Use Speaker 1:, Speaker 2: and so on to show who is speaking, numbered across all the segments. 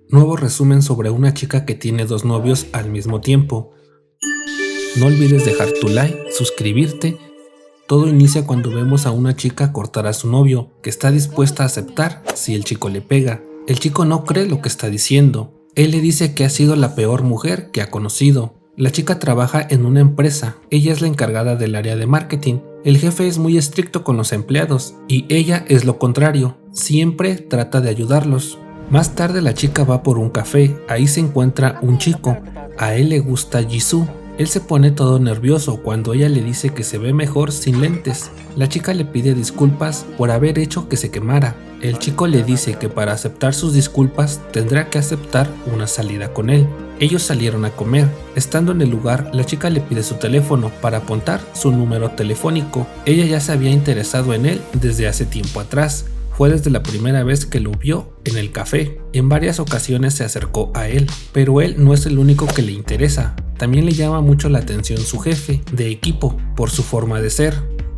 Speaker 1: Nuevo resumen sobre una chica que tiene dos novios al mismo tiempo. No olvides dejar tu like, suscribirte. Todo inicia cuando vemos a una chica cortar a su novio, que está dispuesta a aceptar si el chico le pega. El chico no cree lo que está diciendo. Él le dice que ha sido la peor mujer que ha conocido. La chica trabaja en una empresa, ella es la encargada del área de marketing. El jefe es muy estricto con los empleados y ella es lo contrario, siempre trata de ayudarlos. Más tarde la chica va por un café, ahí se encuentra un chico, a él le gusta Jisoo. Él se pone todo nervioso cuando ella le dice que se ve mejor sin lentes. La chica le pide disculpas por haber hecho que se quemara. El chico le dice que para aceptar sus disculpas tendrá que aceptar una salida con él. Ellos salieron a comer. Estando en el lugar, la chica le pide su teléfono para apuntar su número telefónico. Ella ya se había interesado en él desde hace tiempo atrás. Fue desde la primera vez que lo vio en el café. En varias ocasiones se acercó a él, pero él no es el único que le interesa. También le llama mucho la atención su jefe de equipo por su forma de ser.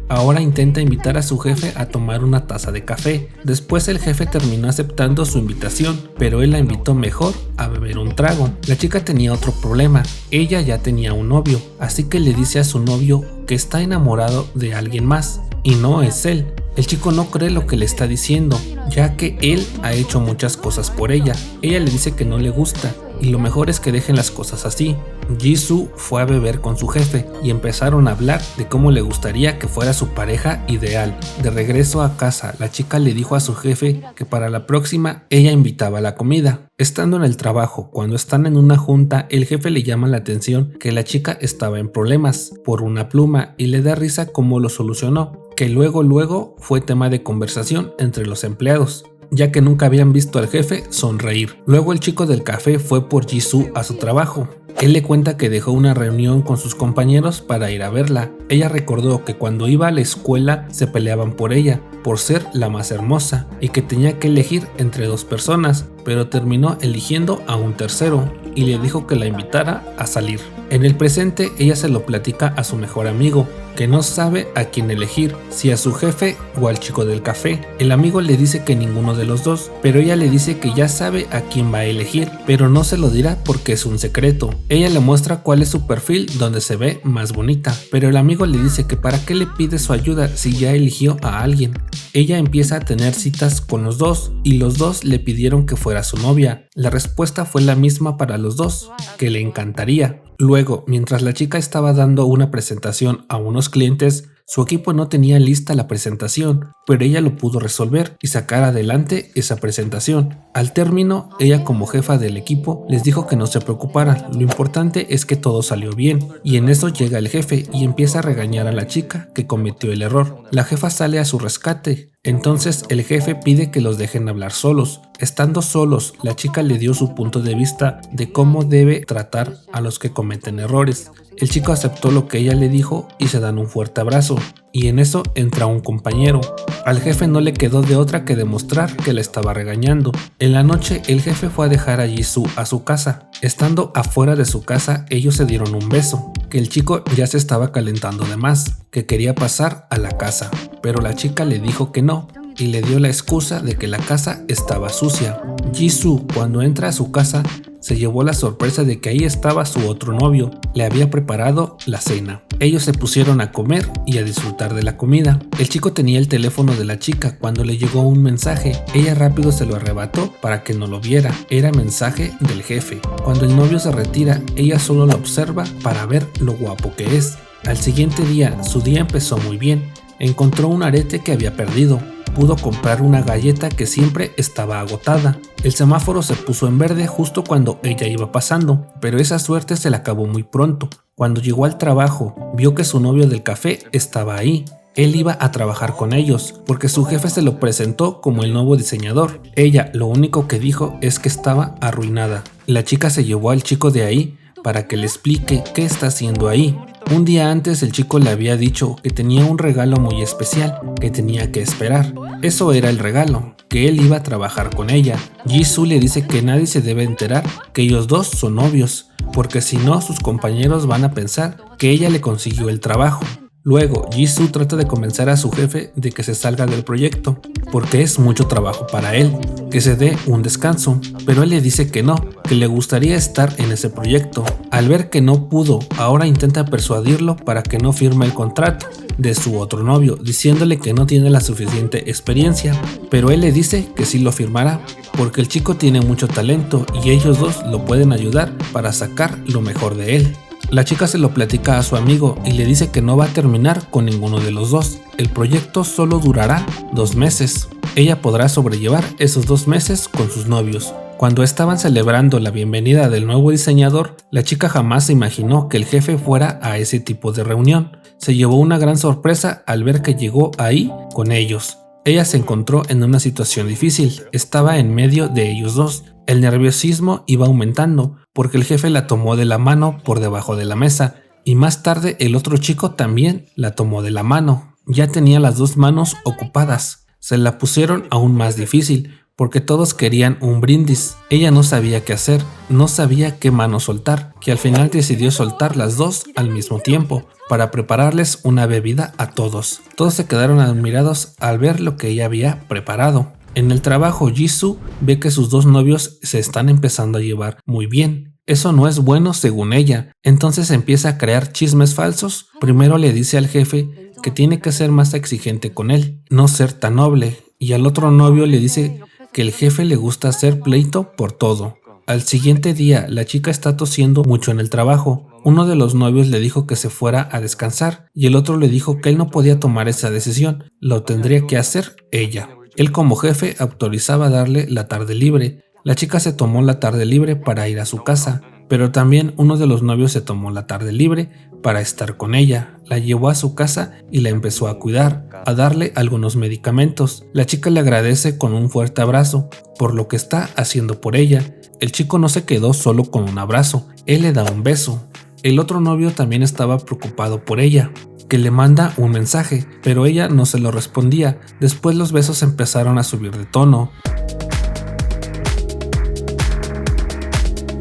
Speaker 1: Ahora intenta invitar a su jefe a tomar una taza de café. Después el jefe terminó aceptando su invitación, pero él la invitó mejor a beber un trago. La chica tenía otro problema, ella ya tenía un novio, así que le dice a su novio que está enamorado de alguien más, y no es él. El chico no cree lo que le está diciendo, ya que él ha hecho muchas cosas por ella. Ella le dice que no le gusta, y lo mejor es que dejen las cosas así. Jisoo fue a beber con su jefe y empezaron a hablar de cómo le gustaría que fuera su pareja ideal. De regreso a casa, la chica le dijo a su jefe que para la próxima ella invitaba a la comida. Estando en el trabajo, cuando están en una junta, el jefe le llama la atención que la chica estaba en problemas por una pluma y le da risa cómo lo solucionó, que luego fue tema de conversación entre los empleados, ya que nunca habían visto al jefe sonreír. Luego el chico del café fue por Jisoo a su trabajo. Él le cuenta que dejó una reunión con sus compañeros para ir a verla. Ella recordó que cuando iba a la escuela se peleaban por ella, por ser la más hermosa, y que tenía que elegir entre dos personas, pero terminó eligiendo a un tercero y le dijo que la invitara a salir. En el presente ella se lo platica a su mejor amigo, que no sabe a quién elegir, si a su jefe o al chico del café. El amigo le dice que ninguno de los dos, pero ella le dice que ya sabe a quién va a elegir, pero no se lo dirá porque es un secreto. Ella le muestra cuál es su perfil donde se ve más bonita, pero el amigo le dice que para qué le pide su ayuda si ya eligió a alguien. Ella empieza a tener citas con los dos y los dos le pidieron que fuera su novia. La respuesta fue la misma para los dos, que le encantaría. Luego, mientras la chica estaba dando una presentación a unos clientes, su equipo no tenía lista la presentación, pero ella lo pudo resolver y sacar adelante esa presentación. Al término, ella como jefa del equipo les dijo que no se preocuparan, lo importante es que todo salió bien, y en eso llega el jefe y empieza a regañar a la chica que cometió el error. La jefa sale a su rescate. Entonces el jefe pide que los dejen hablar solos. Estando solos, la chica le dio su punto de vista de cómo debe tratar a los que cometen errores. El chico aceptó lo que ella le dijo y se dan un fuerte abrazo, y en eso entra un compañero. Al jefe no le quedó de otra que demostrar que la estaba regañando. En la noche el jefe fue a dejar a Jisoo a su casa. Estando afuera de su casa, ellos se dieron un beso, que el chico ya se estaba calentando de más, que quería pasar a la casa, pero la chica le dijo que no y le dio la excusa de que la casa estaba sucia. Jisoo, cuando entra a su casa, se llevó la sorpresa de que ahí estaba su otro novio, le había preparado la cena. Ellos se pusieron a comer y a disfrutar de la comida. El chico tenía el teléfono de la chica cuando le llegó un mensaje. Ella rápido se lo arrebató para que no lo viera. Era mensaje del jefe. Cuando el novio se retira, ella solo la observa para ver lo guapo que es. Al siguiente día, su día empezó muy bien. Encontró un arete que había perdido. Pudo comprar una galleta que siempre estaba agotada. El semáforo se puso en verde justo cuando ella iba pasando, pero esa suerte se le acabó muy pronto. Cuando llegó al trabajo, vio que su novio del café estaba ahí. Él iba a trabajar con ellos, porque su jefe se lo presentó como el nuevo diseñador. Ella lo único que dijo es que estaba arruinada. La chica se llevó al chico de ahí para que le explique qué está haciendo ahí. Un día antes el chico le había dicho que tenía un regalo muy especial que tenía que esperar. Eso era el regalo, que él iba a trabajar con ella. Jisoo le dice que nadie se debe enterar que ellos dos son novios, porque si no sus compañeros van a pensar que ella le consiguió el trabajo. Luego, Jisoo trata de convencer a su jefe de que se salga del proyecto, porque es mucho trabajo para él, que se dé un descanso, pero él le dice que no, que le gustaría estar en ese proyecto. Al ver que no pudo, ahora intenta persuadirlo para que no firme el contrato de su otro novio, diciéndole que no tiene la suficiente experiencia, pero él le dice que sí lo firmará, porque el chico tiene mucho talento y ellos dos lo pueden ayudar para sacar lo mejor de él. La chica se lo platica a su amigo y le dice que no va a terminar con ninguno de los dos. El proyecto solo durará 2 meses. Ella podrá sobrellevar esos 2 meses con sus novios. Cuando estaban celebrando la bienvenida del nuevo diseñador, la chica jamás se imaginó que el jefe fuera a ese tipo de reunión. Se llevó una gran sorpresa al ver que llegó ahí con ellos. Ella se encontró en una situación difícil, estaba en medio de ellos dos. El nerviosismo iba aumentando porque el jefe la tomó de la mano por debajo de la mesa y más tarde el otro chico también la tomó de la mano. Ya tenía las 2 manos ocupadas. Se la pusieron aún más difícil porque todos querían un brindis. Ella no sabía qué hacer, no sabía qué mano soltar, que al final decidió soltar las 2 al mismo tiempo para prepararles una bebida a todos. Todos se quedaron admirados al ver lo que ella había preparado. En el trabajo, Jisoo ve que sus 2 novios se están empezando a llevar muy bien. Eso no es bueno según ella, entonces empieza a crear chismes falsos. Primero le dice al jefe que tiene que ser más exigente con él, no ser tan noble, y al otro novio le dice que el jefe le gusta hacer pleito por todo. Al siguiente día, la chica está tosiendo mucho en el trabajo. Uno de los novios le dijo que se fuera a descansar y el otro le dijo que él no podía tomar esa decisión, lo tendría que hacer ella. Él como jefe autorizaba darle la tarde libre. La chica se tomó la tarde libre para ir a su casa, pero también uno de los novios se tomó la tarde libre para estar con ella. La llevó a su casa y la empezó a cuidar, a darle algunos medicamentos. La chica le agradece con un fuerte abrazo por lo que está haciendo por ella. El chico no se quedó solo con un abrazo, él le da un beso. El otro novio también estaba preocupado por ella, que le manda un mensaje, pero ella no se lo respondía. Después los besos empezaron a subir de tono.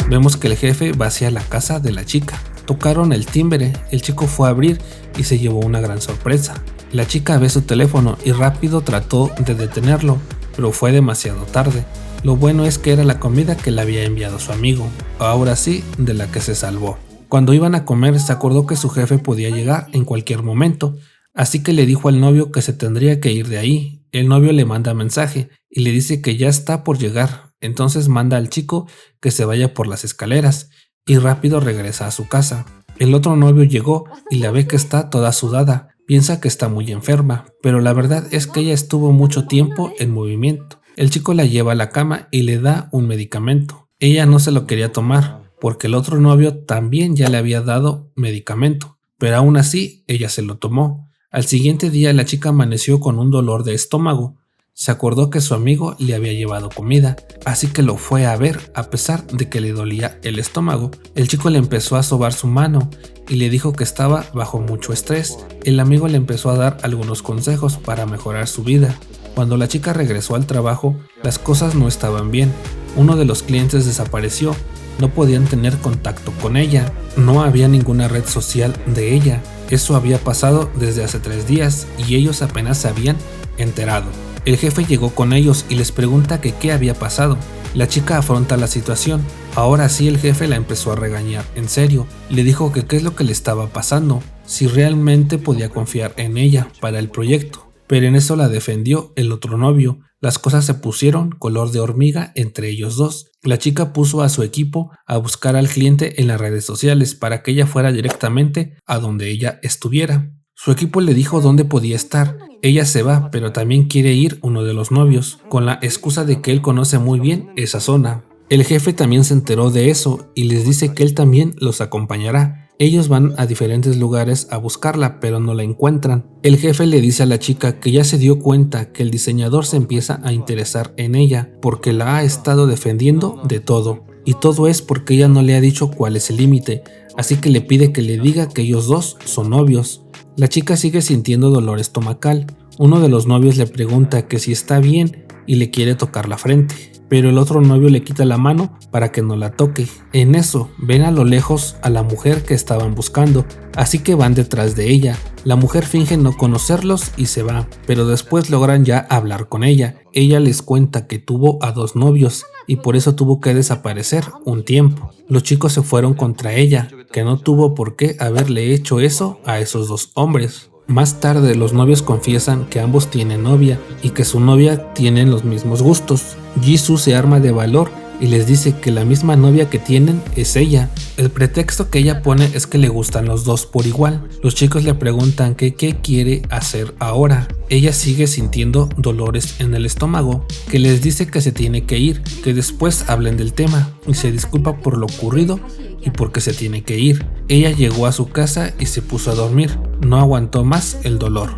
Speaker 1: Vemos que el jefe va hacia la casa de la chica. Tocaron el timbre, el chico fue a abrir y se llevó una gran sorpresa. La chica ve su teléfono y rápido trató de detenerlo, pero fue demasiado tarde. Lo bueno es que era la comida que le había enviado su amigo, ahora sí, de la que se salvó. Cuando iban a comer se acordó que su jefe podía llegar en cualquier momento, así que le dijo al novio que se tendría que ir de ahí. El novio le manda mensaje y le dice que ya está por llegar, entonces manda al chico que se vaya por las escaleras y rápido regresa a su casa. El otro novio llegó y la ve que está toda sudada, piensa que está muy enferma, pero la verdad es que ella estuvo mucho tiempo en movimiento. El chico la lleva a la cama y le da un medicamento. Ella no se lo quería tomar, porque el otro novio también ya le había dado medicamento, pero aún así ella se lo tomó. Al siguiente día la chica amaneció con un dolor de estómago. Se acordó que su amigo le había llevado comida, así que lo fue a ver a pesar de que le dolía el estómago. El chico le empezó a sobar su mano y le dijo que estaba bajo mucho estrés. El amigo le empezó a dar algunos consejos para mejorar su vida. Cuando la chica regresó al trabajo, las cosas no estaban bien. Uno de los clientes desapareció. No podían tener contacto con ella. No había ninguna red social de ella. Eso había pasado desde hace 3 días y ellos apenas se habían enterado. El jefe llegó con ellos y les pregunta que qué había pasado. La chica afronta la situación. Ahora sí el jefe la empezó a regañar en serio. Le dijo que qué es lo que le estaba pasando, si realmente podía confiar en ella para el proyecto. Pero en eso la defendió el otro novio. Las cosas se pusieron color de hormiga entre ellos dos. La chica puso a su equipo a buscar al cliente en las redes sociales para que ella fuera directamente a donde ella estuviera. Su equipo le dijo dónde podía estar. Ella se va, pero también quiere ir uno de los novios, con la excusa de que él conoce muy bien esa zona. El jefe también se enteró de eso y les dice que él también los acompañará. Ellos van a diferentes lugares a buscarla, pero no la encuentran. El jefe le dice a la chica que ya se dio cuenta que el diseñador se empieza a interesar en ella porque la ha estado defendiendo de todo. Y todo es porque ella no le ha dicho cuál es el límite, así que le pide que le diga que ellos dos son novios. La chica sigue sintiendo dolor estomacal. Uno de los novios le pregunta que si está bien y le quiere tocar la frente. pero el otro novio le quita la mano para que no la toque. En eso ven a lo lejos a la mujer que estaban buscando, así que van detrás de ella. La mujer finge no conocerlos y se va, pero después logran ya hablar con ella. Ella les cuenta que tuvo a 2 novios y por eso tuvo que desaparecer un tiempo. Los chicos se fueron contra ella, que no tuvo por qué haberle hecho eso a esos 2 hombres. Más tarde los novios confiesan que ambos tienen novia y que su novia tiene los mismos gustos. Jisoo se arma de valor y les dice que la misma novia que tienen es ella. El pretexto que ella pone es que le gustan los 2 por igual. Los chicos le preguntan que qué quiere hacer ahora. Ella sigue sintiendo dolores en el estómago, que les dice que se tiene que ir, que después hablen del tema y se disculpa por lo ocurrido y porque se tiene que ir. Ella llegó a su casa y se puso a dormir. No aguantó más el dolor,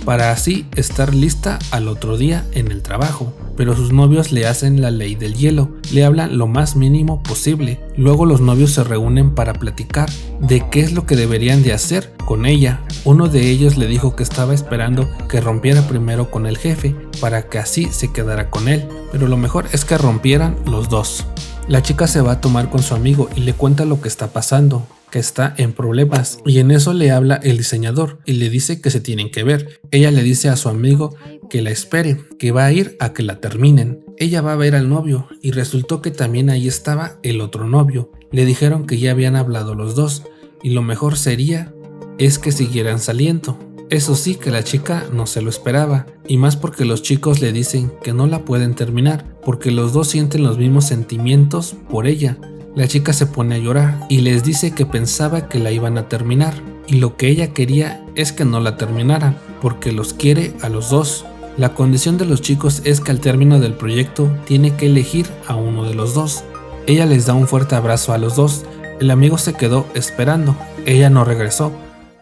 Speaker 1: para así estar lista al otro día en el trabajo. Pero sus novios le hacen la ley del hielo, le hablan lo más mínimo posible. Luego los novios se reúnen para platicar de qué es lo que deberían de hacer con ella. Uno de ellos le dijo que estaba esperando que rompiera primero con el jefe para que así se quedara con él, pero lo mejor es que rompieran los 2. La chica se va a tomar con su amigo y le cuenta lo que está pasando, que está en problemas, y en eso le habla el diseñador y le dice que se tienen que ver. Ella le dice a su amigo que la espere, que va a ir a que la terminen. Ella va a ver al novio y resultó que también ahí estaba el otro novio. Le dijeron que ya habían hablado los 2 y lo mejor sería es que siguieran saliendo. Eso sí que la chica no se lo esperaba, y más porque los chicos le dicen que no la pueden terminar porque los 2 sienten los mismos sentimientos por ella. La chica se pone a llorar y les dice que pensaba que la iban a terminar y lo que ella quería es que no la terminaran porque los quiere a los 2. La condición de los chicos es que al término del proyecto tiene que elegir a uno de los 2. Ella les da un fuerte abrazo a los 2. El amigo se quedó esperando. Ella no regresó.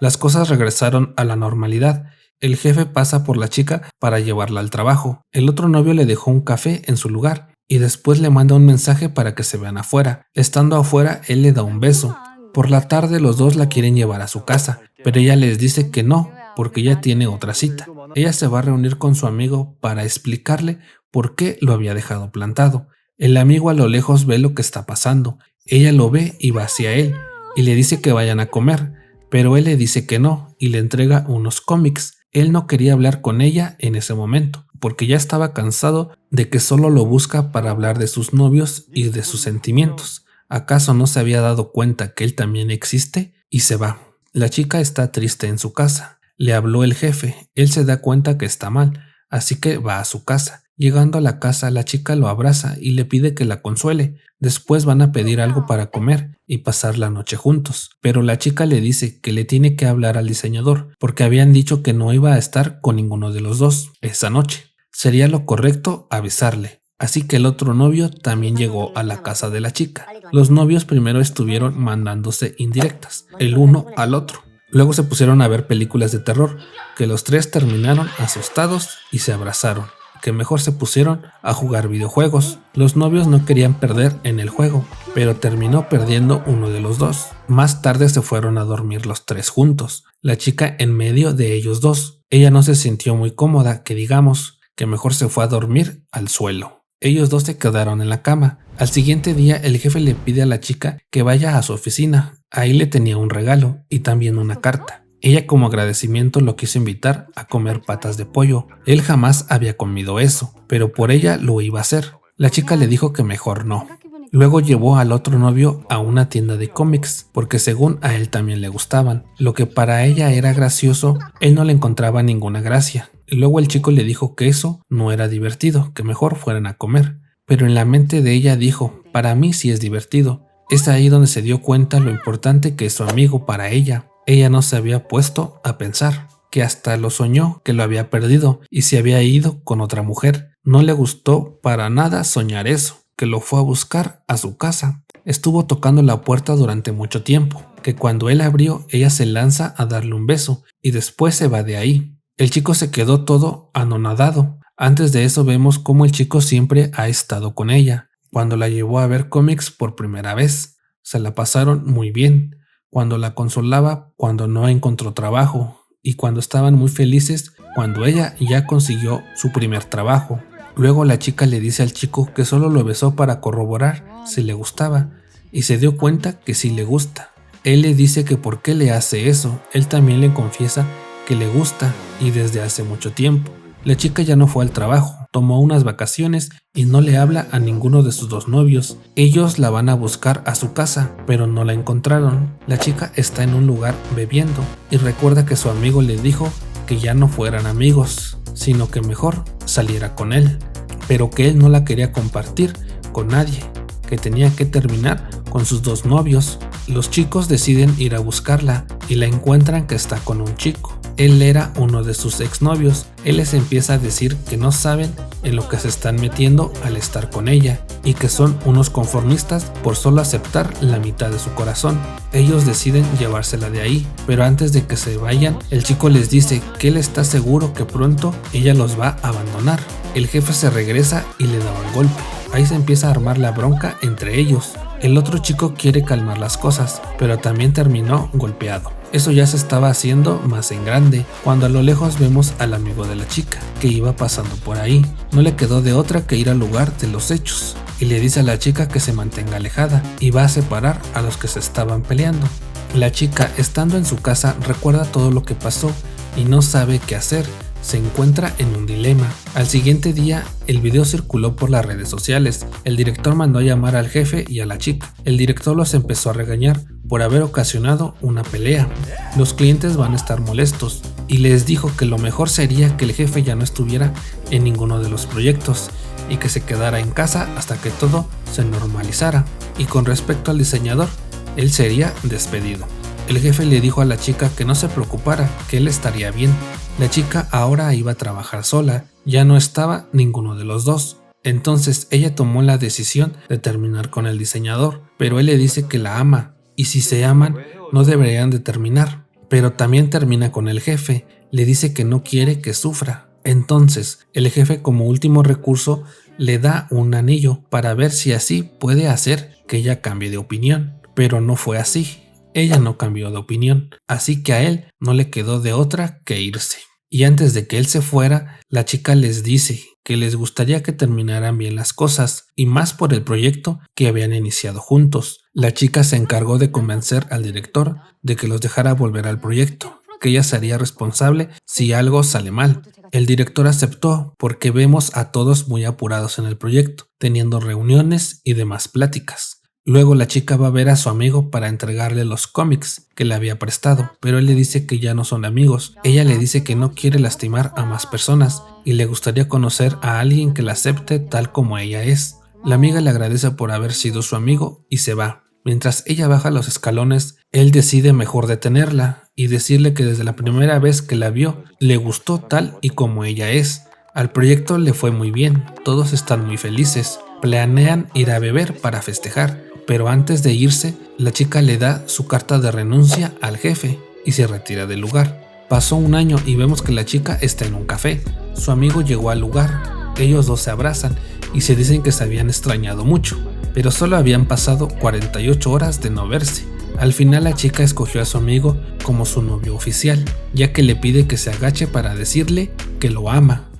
Speaker 1: Las cosas regresaron a la normalidad. El jefe pasa por la chica para llevarla al trabajo. El otro novio le dejó un café en su lugar y después le manda un mensaje para que se vean afuera. Estando afuera, él le da un beso. Por la tarde los 2 la quieren llevar a su casa, pero ella les dice que no, porque ya tiene otra cita. Ella se va a reunir con su amigo para explicarle por qué lo había dejado plantado. El amigo a lo lejos ve lo que está pasando. Ella lo ve y va hacia él y le dice que vayan a comer, pero él le dice que no y le entrega unos cómics. Él no quería hablar con ella en ese momento, porque ya estaba cansado de que solo lo busca para hablar de sus novios y de sus sentimientos. ¿Acaso no se había dado cuenta que él también existe? Y se va. La chica está triste en su casa. Le habló el jefe. Él se da cuenta que está mal, así que va a su casa. Llegando a la casa, la chica lo abraza y le pide que la consuele. Después van a pedir algo para comer y pasar la noche juntos. Pero la chica le dice que le tiene que hablar al diseñador, porque habían dicho que no iba a estar con ninguno de los 2 esa noche. Sería lo correcto avisarle. Así que el otro novio también llegó a la casa de la chica. Los novios primero estuvieron mandándose indirectas, el uno al otro. Luego se pusieron a ver películas de terror, que los 3 terminaron asustados y se abrazaron. Que mejor se pusieron a jugar videojuegos. Los novios no querían perder en el juego, pero terminó perdiendo uno de los 2. Más tarde se fueron a dormir los 3 juntos, la chica en medio de ellos 2. Ella no se sintió muy cómoda, que digamos, que mejor se fue a dormir al suelo. Ellos 2 se quedaron en la cama. Al siguiente día el jefe le pide a la chica que vaya a su oficina. Ahí le tenía un regalo y también una carta. Ella como agradecimiento lo quiso invitar a comer patas de pollo. Él jamás había comido eso, pero por ella lo iba a hacer. La chica le dijo que mejor no. Luego llevó al otro novio a una tienda de cómics, porque según a él también le gustaban. Lo que para ella era gracioso, él no le encontraba ninguna gracia. Y luego el chico le dijo que eso no era divertido, que mejor fueran a comer. Pero en la mente de ella dijo, para mí sí es divertido. Es ahí donde se dio cuenta lo importante que es su amigo para ella. Ella no se había puesto a pensar, que hasta lo soñó que lo había perdido y se había ido con otra mujer. No le gustó para nada soñar eso, que lo fue a buscar a su casa. Estuvo tocando la puerta durante mucho tiempo, que cuando él abrió, ella se lanza a darle un beso y después se va de ahí. El chico se quedó todo anonadado. Antes de eso vemos cómo el chico siempre ha estado con ella. Cuando la llevó a ver cómics por primera vez, se la pasaron muy bien. Cuando la consolaba cuando no encontró trabajo y cuando estaban muy felices cuando ella ya consiguió su primer trabajo. Luego la chica le dice al chico que solo lo besó para corroborar si le gustaba y se dio cuenta que sí le gusta. Él le dice que por qué le hace eso. Él también le confiesa que le gusta y desde hace mucho tiempo. La chica ya no fue al trabajo, tomó unas vacaciones y no le habla a ninguno de sus dos novios. Ellos la van a buscar a su casa, pero no la encontraron. La chica está en un lugar bebiendo y recuerda que su amigo le dijo que ya no fueran amigos, sino que mejor saliera con él, pero que él no la quería compartir con nadie, que tenía que terminar con sus dos novios. Los chicos deciden ir a buscarla y la encuentran que está con un chico. Él era uno de sus exnovios. Él les empieza a decir que no saben en lo que se están metiendo al estar con ella y que son unos conformistas por solo aceptar la mitad de su corazón. Ellos deciden llevársela de ahí, pero antes de que se vayan, el chico les dice que él está seguro que pronto ella los va a abandonar. El jefe se regresa y le da un golpe. Ahí se empieza a armar la bronca entre ellos. El otro chico quiere calmar las cosas, pero también terminó golpeado. Eso ya se estaba haciendo más en grande, cuando a lo lejos vemos al amigo de la chica, que iba pasando por ahí. No le quedó de otra que ir al lugar de los hechos, y le dice a la chica que se mantenga alejada, y va a separar a los que se estaban peleando. La chica, estando en su casa, recuerda todo lo que pasó, y no sabe qué hacer. Se encuentra en un dilema. Al siguiente día, el video circuló por las redes sociales. El director mandó a llamar al jefe y a la chica. El director los empezó a regañar por haber ocasionado una pelea. Los clientes van a estar molestos y les dijo que lo mejor sería que el jefe ya no estuviera en ninguno de los proyectos y que se quedara en casa hasta que todo se normalizara. Y con respecto al diseñador, él sería despedido. El jefe le dijo a la chica que no se preocupara, que él estaría bien. La chica ahora iba a trabajar sola, ya no estaba ninguno de los dos. Entonces ella tomó la decisión de terminar con el diseñador, pero él le dice que la ama, y si se aman, no deberían de terminar. Pero también termina con el jefe, le dice que no quiere que sufra. Entonces el jefe, como último recurso, le da un anillo para ver si así puede hacer que ella cambie de opinión. Pero no fue así. Ella no cambió de opinión, así que a él no le quedó de otra que irse. Y antes de que él se fuera, la chica les dice que les gustaría que terminaran bien las cosas, y más por el proyecto que habían iniciado juntos. La chica se encargó de convencer al director de que los dejara volver al proyecto, que ella sería responsable si algo sale mal. El director aceptó porque vemos a todos muy apurados en el proyecto, teniendo reuniones y demás pláticas. Luego la chica va a ver a su amigo para entregarle los cómics que le había prestado, pero él le dice que ya no son amigos. Ella le dice que no quiere lastimar a más personas y le gustaría conocer a alguien que la acepte tal como ella es. La amiga le agradece por haber sido su amigo y se va. Mientras ella baja los escalones, él decide mejor detenerla y decirle que desde la primera vez que la vio, le gustó tal y como ella es. Al proyecto le fue muy bien, todos están muy felices. Planean ir a beber para festejar. Pero antes de irse, la chica le da su carta de renuncia al jefe y se retira del lugar. Pasó un año y vemos que la chica está en un café. Su amigo llegó al lugar, ellos dos se abrazan y se dicen que se habían extrañado mucho, pero solo habían pasado 48 horas de no verse. Al final la chica escogió a su amigo como su novio oficial, ya que le pide que se agache para decirle que lo ama.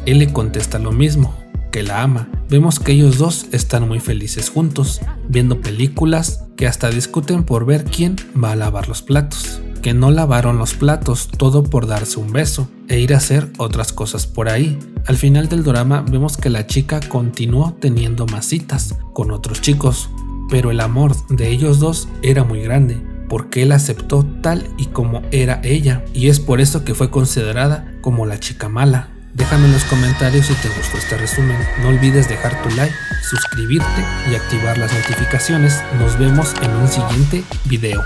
Speaker 1: Él le contesta lo mismo, que la ama. Vemos que ellos dos están muy felices juntos, viendo películas, que hasta discuten por ver quién va a lavar los platos, que no lavaron los platos, todo por darse un beso e ir a hacer otras cosas por ahí. Al final del drama vemos que la chica continuó teniendo más citas con otros chicos, pero el amor de ellos dos era muy grande, porque él aceptó tal y como era ella, y es por eso que fue considerada como la chica mala. Déjame en los comentarios si te gustó este resumen. No olvides dejar tu like, suscribirte y activar las notificaciones. Nos vemos en un siguiente video.